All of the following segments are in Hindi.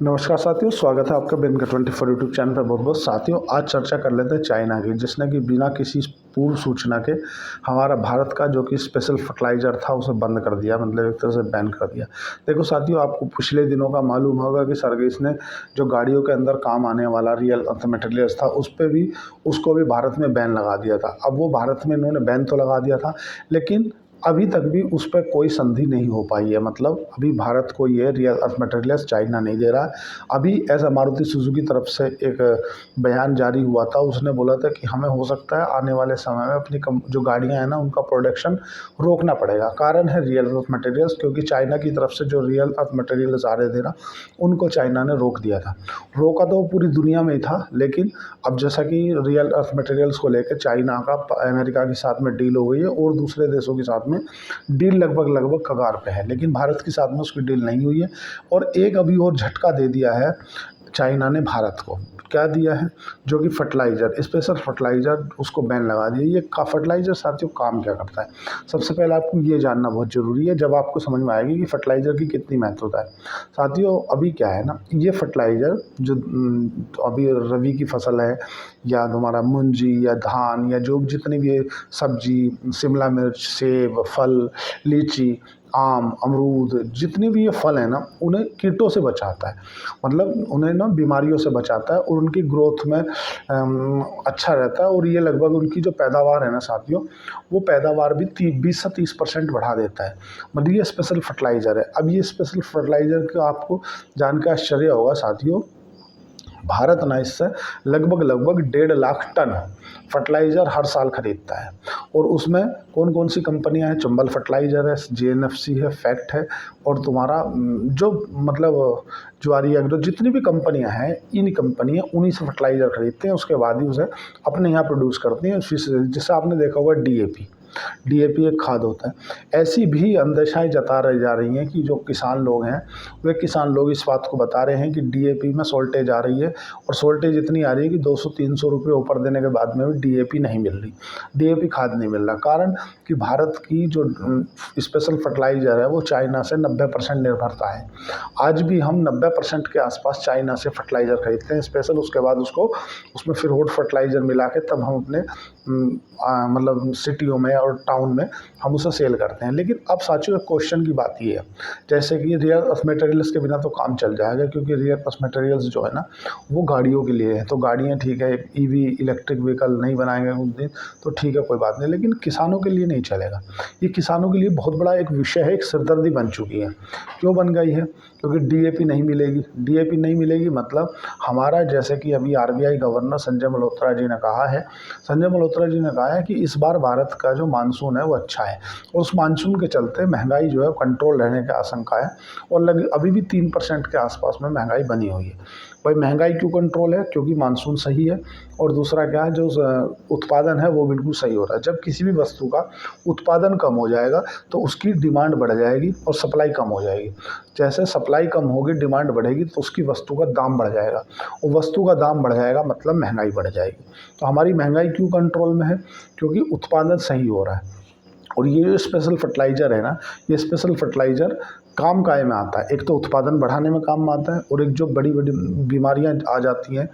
नमस्कार साथियों, स्वागत है आपका बिन का 24 यूट्यूब चैनल पर। बहुत बहुत साथियों, आज चर्चा कर लेते हैं चाइना की, जिसने कि बिना किसी पूर्व सूचना के हमारा भारत का जो कि स्पेशल फर्टिलाइज़र था उसे बंद कर दिया, मतलब एक तरह से बैन कर दिया। देखो साथियों, आपको पिछले दिनों का मालूम होगा कि सर्विस ने जो गाड़ियों के अंदर काम आने वाला रियल अर्थ मटेरियल्स था उस पर भी उसको भी भारत में बैन लगा दिया था। अब वो भारत में इन्होंने बैन तो लगा दिया था, लेकिन अभी तक भी उस पर कोई संधि नहीं हो पाई है। मतलब अभी भारत को ये रियल अर्थ मटेरियल्स चाइना नहीं दे रहा है। अभी ऐसा मारुति सुजुकी तरफ से एक बयान जारी हुआ था, उसने बोला था कि हमें हो सकता है आने वाले समय में अपनी जो गाड़ियां हैं ना उनका प्रोडक्शन रोकना पड़ेगा। कारण है रियल अर्थ मटेरियल्स, क्योंकि चाइना की तरफ से जो रियल अर्थ मटेरियल्स आ रहे थे ना उनको चाइना ने रोक दिया था। रोका तो पूरी दुनिया में ही था, लेकिन अब जैसा कि रियल अर्थ मटेरियल्स को लेकर चाइना का अमेरिका के साथ में डील हो गई है और दूसरे देशों के साथ में डील लगभग कगार पे है, लेकिन भारत के साथ में उसकी डील नहीं हुई है। और एक अभी और झटका दे दिया है चाइना ने भारत को। क्या दिया है? जो कि फर्टिलाइज़र, स्पेशल फर्टिलाइज़र, उसको बैन लगा दिया। ये का फर्टिलाइज़र साथियों काम क्या करता है? सबसे पहले आपको ये जानना बहुत ज़रूरी है, जब आपको समझ में आएगी कि फर्टिलाइज़र की कितनी महत्वता है। साथियों अभी क्या है ना, ये फर्टिलाइज़र जो अभी रबी की फसल है या तुम्हारा मुंजी या धान या जो जितनी भी सब्जी, शिमला मिर्च, सेब, फल, लीची, आम, अमरूद, जितने भी ये फल हैं ना उन्हें कीटों से बचाता है। मतलब उन्हें ना बीमारियों से बचाता है और उनकी ग्रोथ में अच्छा रहता है। और ये लगभग उनकी जो पैदावार है ना साथियों, वो पैदावार भी 20 से 30% बढ़ा देता है। मतलब ये स्पेशल फर्टिलाइज़र है। अब ये स्पेशल फर्टिलाइज़र का आपको जान के आश्चर्य होगा साथियों, भारत ना इससे लगभग 1.5 लाख टन फर्टिलाइज़र हर साल खरीदता है। और उसमें कौन कौन सी कंपनियां हैं? चंबल फर्टिलाइज़र है, जेएनएफसी है, फैक्ट है, और तुम्हारा जो मतलब ज्वारी एग्रो, जितनी भी कंपनियां हैं, इन कंपनियां उन्हीं से फर्टिलाइज़र खरीदते हैं। उसके बाद ही उसे अपने यहाँ प्रोड्यूस करती हैं। जैसे आपने देखा होगा डीएपी, डीएपी एक खाद होता है। ऐसी भी अंदेशाएं जता रही जा रही हैं कि जो किसान लोग हैं, वे किसान लोग इस बात को बता रहे हैं कि डीएपी में शॉर्टेज आ रही है, और शॉर्टेज इतनी आ रही है कि 200-300 रुपये ऊपर देने के बाद में भी डीएपी नहीं मिल रही, डीएपी खाद नहीं मिल रहा। कारण कि भारत की जो स्पेशल फर्टिलाइज़र है वो चाइना से 90% निर्भरता है। आज भी हम 90% के आसपास चाइना से फर्टिलाइज़र खरीदते हैं स्पेशल। उसके बाद उसको उसमें फिर वोट फर्टिलाइज़र मिला के तब हम अपने मतलब सिटियों में और टाउन में हम उसे सेल करते हैं। लेकिन अब साथियों एक क्वेश्चन की बात ये है, जैसे कि रियर अर्थ मटेरियल्स के बिना तो काम चल जाएगा, क्योंकि रियर अर्थ मटेरियल्स जो है ना वो गाड़ियों के लिए है। तो गाड़ियाँ ठीक है, ईवी इलेक्ट्रिक व्हीकल नहीं बनाएंगे कुछ दिन तो ठीक है, कोई बात नहीं, लेकिन किसानों के लिए नहीं चलेगा। ये किसानों के लिए बहुत बड़ा एक विषय है, एक सिरदर्दी बन चुकी है। क्यों बन गई है? क्योंकि डीएपी नहीं मिलेगी। डीएपी नहीं मिलेगी मतलब हमारा, जैसे कि अभी आरबीआई गवर्नर संजय मल्होत्रा जी ने कहा है, संजय मल्होत्रा जी ने कहा है कि इस बार भारत का जो मानसून है वो अच्छा है, और उस मानसून के चलते महंगाई जो है कंट्रोल रहने की आशंका है। और अभी भी 3% के आसपास में महंगाई बनी हुई है। भाई महंगाई क्यों कंट्रोल है? क्योंकि मानसून सही है, और दूसरा क्या है, जो उत्पादन है वो बिल्कुल सही हो रहा है। जब किसी भी वस्तु का उत्पादन कम हो जाएगा तो उसकी डिमांड बढ़ जाएगी और सप्लाई कम हो जाएगी। जैसे सप्लाई कम होगी, डिमांड बढ़ेगी, तो उसकी वस्तु का दाम बढ़ जाएगा, और वस्तु का दाम बढ़ जाएगा मतलब महंगाई बढ़ जाएगी। तो हमारी महंगाई क्यों कंट्रोल में है? क्योंकि उत्पादन सही हो रहा है। और ये जो स्पेशल फर्टिलाइज़र है ना, ये स्पेशल फर्टिलाइज़र काम काय में आता है? एक तो उत्पादन बढ़ाने में काम में आता है, और एक जो बड़ी बड़ी बीमारियां आ जाती हैं,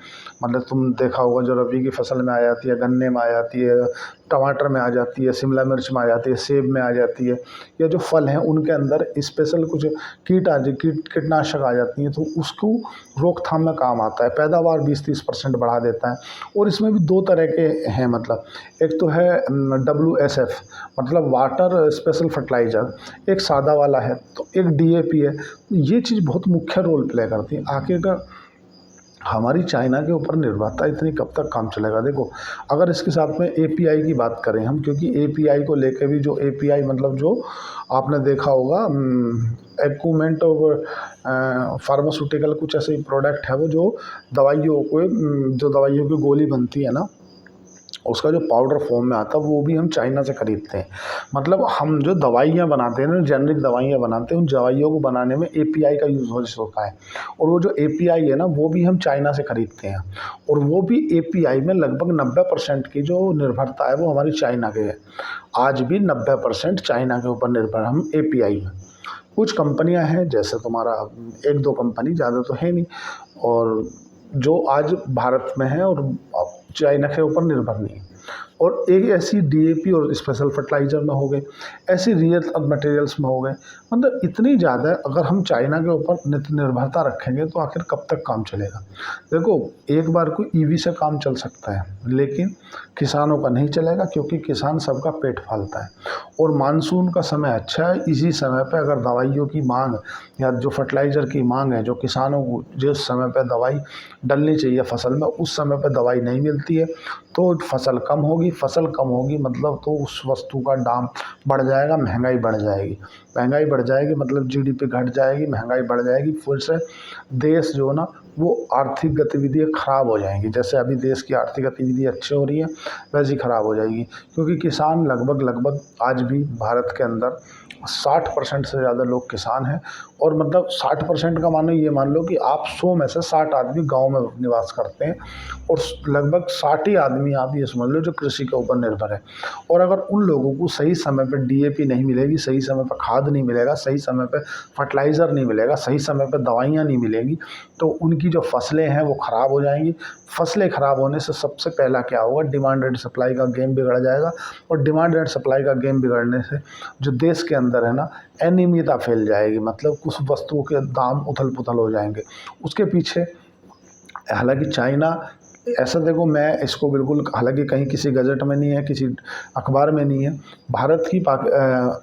मतलब तुम देखा होगा जो रबी की फसल में आ जाती है, गन्ने में आ जाती है, टमाटर में आ जाती है, शिमला मिर्च में आ जाती है, सेब में आ जाती है, या जो फल हैं उनके अंदर स्पेशल कुछ कीटनाशक आ जाती हैं, तो उसको रोकथाम में काम आता है। पैदावार 20-30% बढ़ा देता है। और इसमें भी दो तरह के हैं, मतलब एक तो है WSF, मतलब वाटर स्पेशल फर्टिलाइज़र, एक सादा वाला है, तो एक डीएपी है। ये चीज़ बहुत मुख्य रोल प्ले करती है। आखिरकार हमारी चाइना के ऊपर निर्भरता इतनी कब तक काम चलेगा? देखो, अगर इसके साथ में एपीआई की बात करें हम, क्योंकि एपीआई को लेकर भी, जो एपीआई मतलब जो आपने देखा होगा एक्यूमेंट ऑफ फार्मास्यूटिकल कुछ ऐसे प्रोडक्ट है वो, जो दवाइयों को जो दवाइयों की गोली बनती है ना उसका जो पाउडर फॉर्म में आता है वो भी हम चाइना से खरीदते हैं। मतलब हम जो दवाइयाँ बनाते हैं ना, जेनरिक दवाइयाँ बनाते हैं, उन दवाइयों को बनाने में एपीआई का यूज़ होता है। और वो जो एपीआई है ना वो भी हम चाइना से खरीदते हैं। और वो भी एपीआई में लगभग 90% की जो निर्भरता है वो हमारी चाइना के है। आज भी 90% चाइना के ऊपर निर्भर हम एपीआई में। कुछ कंपनियां हैं जैसे तुम्हारा एक दो कंपनी, ज़्यादा तो है नहीं, और जो आज भारत में है और चाइना के ऊपर निर्भर नहीं है। और एक ऐसी डीएपी और स्पेशल फर्टिलाइज़र में हो गए, ऐसी रियल मटेरियल्स में हो गए, मतलब इतनी ज़्यादा अगर हम चाइना के ऊपर निर्भरता रखेंगे तो आखिर कब तक काम चलेगा। देखो, एक बार को ईवी से काम चल सकता है, लेकिन किसानों का नहीं चलेगा, क्योंकि किसान सबका पेट पालता है। और मानसून का समय अच्छा है, इसी समय पे अगर दवाइयों की मांग या जो फर्टिलाइज़र की मांग है, जो किसानों को जिस समय पे दवाई डलनी चाहिए फसल में, उस समय पे दवाई नहीं मिलती है, तो फसल कम होगी। फसल कम होगी मतलब तो उस वस्तु का दाम बढ़ जाएगा, महंगाई बढ़ जाएगी। महंगाई बढ़ जाएगी मतलब जीडीपी घट जाएगी, महंगाई बढ़ जाएगी, फिर से देश जो ना वो आर्थिक गतिविधियाँ खराब हो जाएंगी। जैसे अभी देश की आर्थिक गतिविधि अच्छी हो रही है, वैसी खराब हो जाएगी, क्योंकि किसान लगभग आज भी भारत के अंदर 60% से ज़्यादा लोग किसान हैं। और मतलब 60% का मानो ये मान लो कि आप 100 में से 60 आदमी गांव में निवास करते हैं, और लगभग 60 ही आदमी आप ये समझ लो जो कृषि के ऊपर निर्भर है। और अगर उन लोगों को सही समय पर डीएपी नहीं मिलेगी, सही समय पर खाद नहीं मिलेगा, सही समय पर फर्टिलाइज़र नहीं मिलेगा, सही समय पर दवाइयाँ नहीं मिलेंगी, तो उनकी जो फसलें हैं वो ख़राब हो जाएंगी। फसलें ख़राब होने से सबसे पहला क्या होगा, डिमांड एंड सप्लाई का गेम बिगड़ जाएगा। और डिमांड एंड सप्लाई का गेम बिगड़ने से जो देश के अंदर है ना, अनियमितता फैल जाएगी, मतलब कुछ वस्तुओं के दाम उथल पुथल हो जाएंगे। उसके पीछे हालांकि चाइना, ऐसा देखो, मैं इसको बिल्कुल, हालांकि कहीं किसी गजट में नहीं है, किसी अखबार में नहीं है, भारत की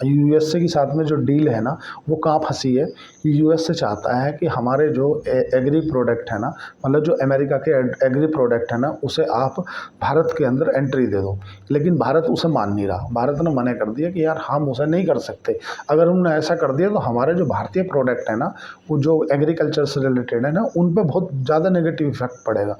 यूएसए के साथ में जो डील है ना, वो कहाँ फंसी है कि यूएसए चाहता है कि हमारे जो एग्री प्रोडक्ट है ना, मतलब जो अमेरिका के एग्री प्रोडक्ट है ना, उसे आप भारत के अंदर एंट्री दे दो। लेकिन भारत उसे मान नहीं रहा। भारत ने मना कर दिया कि यार हम उसे नहीं कर सकते। अगर उन्होंने ऐसा कर दिया तो हमारे जो भारतीय प्रोडक्ट है ना, वो जो एग्रीकल्चर से रिलेटेड है ना, उन पर बहुत ज़्यादा नेगेटिव इफेक्ट पड़ेगा।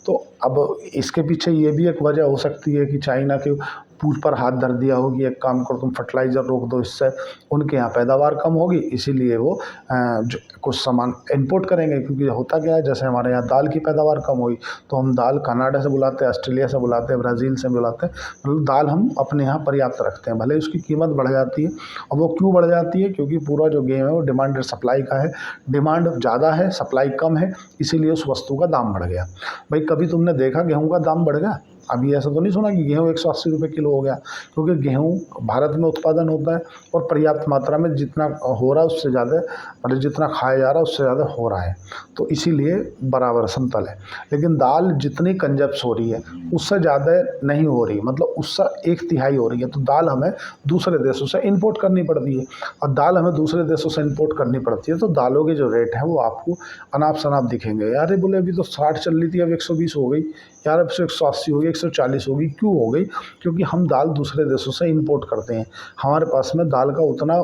तो अब इसके पीछे ये भी एक वजह हो सकती है कि चाइना के पूछ पर हाथ धर दिया होगी, एक काम करो तुम फर्टिलाइज़र रोक दो, इससे उनके यहाँ पैदावार कम होगी, इसीलिए वो जो कुछ सामान इंपोर्ट करेंगे। क्योंकि होता क्या है, जैसे हमारे यहाँ दाल की पैदावार कम हुई तो हम दाल कनाडा से बुलाते हैं, ऑस्ट्रेलिया से बुलाते हैं, ब्राज़ील से बुलाते हैं, मतलब दाल हम अपने यहाँ पर्याप्त रखते हैं, भले उसकी कीमत बढ़ जाती है। और वो क्यों बढ़ जाती है, क्योंकि पूरा जो गेम है वो डिमांड और सप्लाई का है। डिमांड ज़्यादा है, सप्लाई कम है, इसीलिए उस वस्तु का दाम बढ़ गया। भाई कभी तुमने देखा गेहूँ का दाम बढ़ गया? अभी ऐसा तो नहीं सुना कि गेहूँ 180 रुपये किलो हो गया, क्योंकि गेहूँ भारत में उत्पादन होता है और पर्याप्त मात्रा में जितना हो रहा है उससे ज़्यादा, मतलब जितना खाया जा रहा है उससे ज़्यादा हो रहा है, तो इसीलिए बराबर समतल है। लेकिन दाल जितनी कंजप्स हो रही है उससे ज़्यादा नहीं हो रही, मतलब उससे 1/3 हो रही है। तो दाल हमें दूसरे देशों से इंपोर्ट करनी पड़ती है, और दाल हमें दूसरे देशों से इंपोर्ट करनी पड़ती है, तो दालों के जो रेट है वो आपको अनाप शनाप दिखेंगे। यार ये बोले अभी तो 60 चल रही थी, अब 120 हो गई, यार अब से 180 हो गई, 140 हो गई। क्यों हो गई? क्योंकि हम दाल दूसरे देशों से इंपोर्ट करते हैं, हमारे पास में दाल का उतना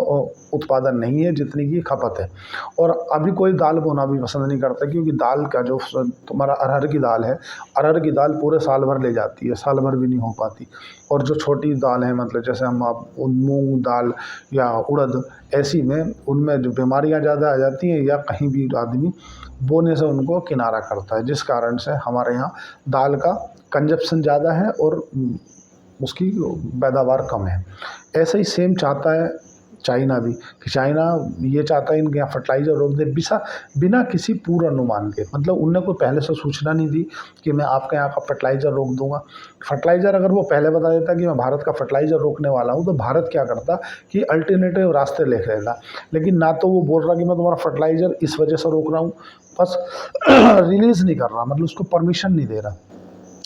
उत्पादन नहीं है जितनी की खपत है। और अभी कोई दाल बोना भी पसंद नहीं करता, क्योंकि दाल का जो तुम्हारा अरहर की दाल है, अरहर की दाल पूरे साल भर ले जाती है, साल भर भी नहीं हो पाती। और जो छोटी दाल है, मतलब जैसे हम आप मूंग दाल या उड़द, ऐसी में उनमें जो बीमारियां ज़्यादा आ जाती हैं, या कहीं भी आदमी बोने से उनको किनारा करता है, जिस कारण से हमारे यहाँ दाल का कंजप्शन ज़्यादा है और उसकी पैदावार कम है। ऐसा ही सेम चाहता है चाइना भी, कि चाइना ये चाहता है इनके यहाँ फर्टिलाइज़र रोक दे बिना किसी पूर्व अनुमान के, मतलब उनने कोई पहले से सूचना नहीं दी कि मैं आपके यहाँ का फर्टिलाइज़र रोक दूंगा। फर्टिलाइज़र अगर वो पहले बता देता कि मैं भारत का फर्टिलाइज़र रोकने वाला हूँ, तो भारत क्या करता कि अल्टरनेटिव रास्ते ले लेता। लेकिन ना तो वो बोल रहा कि मैं तुम्हारा फर्टिलाइज़र इस वजह से रोक रहा हूँ, बस रिलीज़ नहीं कर रहा, मतलब उसको परमिशन नहीं दे रहा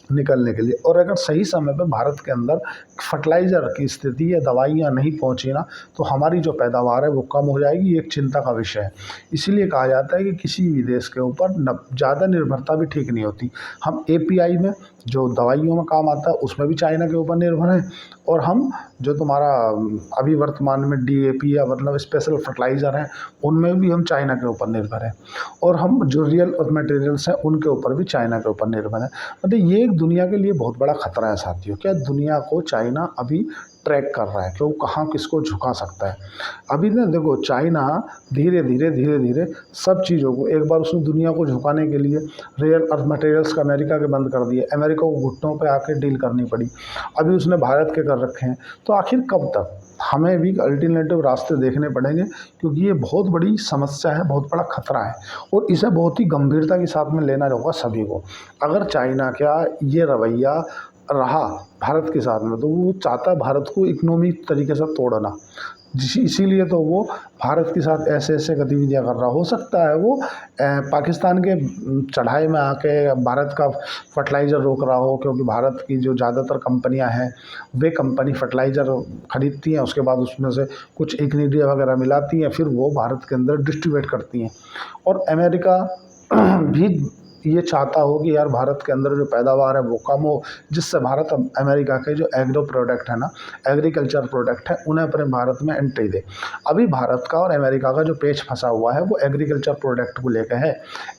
निकलने के लिए। और अगर सही समय पे भारत के अंदर फर्टिलाइज़र की स्थिति या दवाइयाँ नहीं पहुँची ना, तो हमारी जो पैदावार है वो कम हो जाएगी, ये एक चिंता का विषय है। इसीलिए कहा जाता है कि किसी भी देश के ऊपर ज़्यादा निर्भरता भी ठीक नहीं होती। हम एपीआई में जो दवाइयों में काम आता है उसमें भी चाइना के ऊपर निर्भर हैं, और हम जो तुम्हारा अभी वर्तमान में डीएपी या मतलब स्पेशल फर्टिलाइज़र हैं उनमें भी हम चाइना के ऊपर निर्भर हैं, और हम जो रियल मटेरियल्स हैं उनके ऊपर भी चाइना के ऊपर निर्भर है। मतलब ये एक दुनिया के लिए बहुत बड़ा खतरा है साथियों। क्या दुनिया को चाइना अभी ट्रैक कर रहा है कि वो कहाँ किसको झुका सकता है। अभी ना देखो चाइना धीरे धीरे सब चीज़ों को, एक बार उसने दुनिया को झुकाने के लिए रेयर अर्थ मटेरियल्स का अमेरिका के बंद कर दिए, अमेरिका को घुटनों पे आके डील करनी पड़ी। अभी उसने भारत के कर रखे हैं। तो आखिर कब तक? हमें भी अल्टरनेटिव रास्ते देखने पड़ेंगे, क्योंकि ये बहुत बड़ी समस्या है, बहुत बड़ा खतरा है और इसे बहुत ही गंभीरता के साथ में लेना होगा सभी को। अगर चाइना का ये रवैया रहा भारत के साथ में, तो वो चाहता है भारत को इकोनॉमिक तरीके से तोड़ना, इसीलिए तो वो भारत के साथ ऐसे ऐसे गतिविधियां कर रहा। हो सकता है वो पाकिस्तान के चढ़ाई में आके भारत का फर्टिलाइज़र रोक रहा हो, क्योंकि भारत की जो ज़्यादातर कंपनियां हैं वे कंपनी फर्टिलाइज़र खरीदती हैं, उसके बाद उसमें से कुछ इंग्रेडिएंट वगैरह मिलाती हैं, फिर वो भारत के अंदर डिस्ट्रीब्यूट करती हैं। और अमेरिका भी ये चाहता हो कि यार भारत के अंदर जो पैदावार है वो कम हो, जिससे भारत अमेरिका के जो एग्रो प्रोडक्ट है ना, एग्रीकल्चर प्रोडक्ट है, उन्हें अपने भारत में एंट्री दे। अभी भारत का और अमेरिका का जो पेच फंसा हुआ है वो एग्रीकल्चर प्रोडक्ट को लेकर है।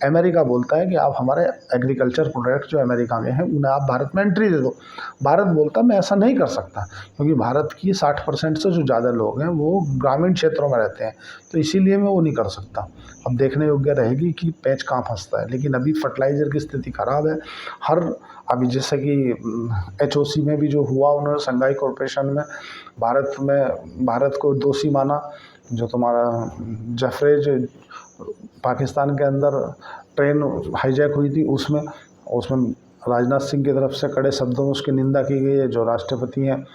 अमेरिका बोलता है कि आप हमारे एग्रीकल्चर प्रोडक्ट जो अमेरिका के हैं उन्हें आप भारत में एंट्री दे दो। भारत बोलता है मैं ऐसा नहीं कर सकता, क्योंकि भारत की 60% से जो ज़्यादा लोग हैं वो ग्रामीण क्षेत्रों में रहते हैं, तो इसीलिए मैं वो नहीं कर सकता। अब देखने योग्य रहेगी कि पैच कहाँ फंसता है। लेकिन अभी फर्टिलाइज़र की स्थिति ख़राब है। अभी जैसे कि HOC में भी जो हुआ, उन्होंने शंघाई कॉरपोरेशन में भारत को दोषी माना। जो तुम्हारा जफरेज पाकिस्तान के अंदर ट्रेन हाईजैक हुई थी, उसमें राजनाथ सिंह की तरफ से कड़े शब्दों में उसकी निंदा की गई है। जो राष्ट्रपति हैं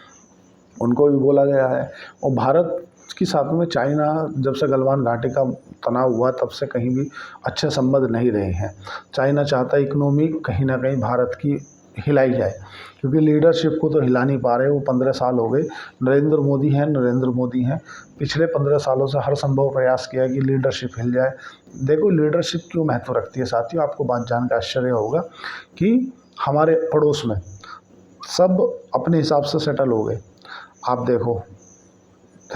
उनको भी बोला गया है। और भारत के साथ में चाइना जब से गलवान घाटी का तनाव हुआ तब से कहीं भी अच्छे संबंध नहीं रहे हैं। चाइना चाहता है इकोनॉमी कहीं ना कहीं भारत की हिलाई जाए, क्योंकि लीडरशिप को तो हिला नहीं पा रहे। वो 15 साल हो गए, नरेंद्र मोदी हैं। पिछले 15 सालों से हर संभव प्रयास किया कि लीडरशिप हिल जाए। देखो लीडरशिप क्यों महत्व रखती है साथियों, आपको बात जान के आश्चर्य होगा कि हमारे पड़ोस में सब अपने हिसाब से सेटल हो गए। आप देखो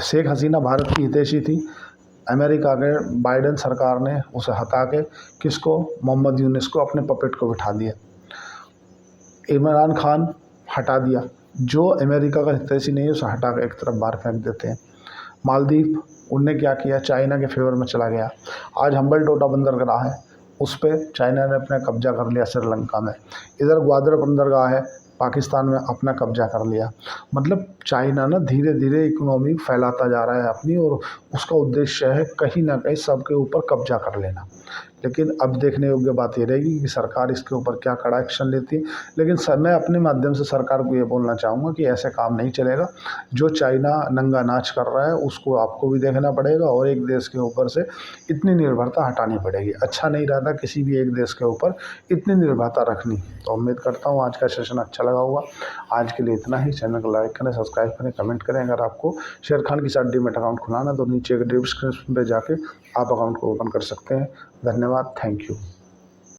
शेख हसीना भारत की हितैषी थी, अमेरिका के बाइडेन सरकार ने उसे हटा के किसको, मोहम्मद यूनिस को, अपने पपेट को बिठा दिया। इमरान खान हटा दिया, जो अमेरिका का हितैषी नहीं है उसे हटा कर एक तरफ बाहर फेंक देते हैं। मालदीव, उनने क्या किया, चाइना के फेवर में चला गया। आज हम्बलटोटा बंदरगाह है, उस पर चाइना ने अपना कब्जा कर लिया श्रीलंका में। इधर ग्वादर बंदरगाह है, पाकिस्तान में अपना कब्जा कर लिया। मतलब चाइना ना धीरे धीरे इकोनॉमी फैलाता जा रहा है अपनी, और उसका उद्देश्य है कहीं ना कहीं सबके ऊपर कब्जा कर लेना। लेकिन अब देखने योग्य बात ये रहेगी कि सरकार इसके ऊपर क्या कड़ा एक्शन लेती है। लेकिन मैं अपने माध्यम से सरकार को ये बोलना चाहूँगा कि ऐसे काम नहीं चलेगा। जो चाइना नंगा नाच कर रहा है उसको आपको भी देखना पड़ेगा, और एक देश के ऊपर से इतनी निर्भरता हटानी पड़ेगी। अच्छा नहीं रहता किसी भी एक देश के ऊपर इतनी निर्भरता रखनी। तो उम्मीद करता हूँ आज का सेशन अच्छा लगा होगा। आज के लिए इतना ही। चैनल को लाइक करें, सब्सक्राइब करें, कमेंट करें। अगर आपको शेर खान के साथ डीमैट अकाउंट खुलाना तो नीचे डिस्क्रिप्शन पे जाके आप अकाउंट को ओपन कर सकते हैं। धन्यवाद, थैंक यू।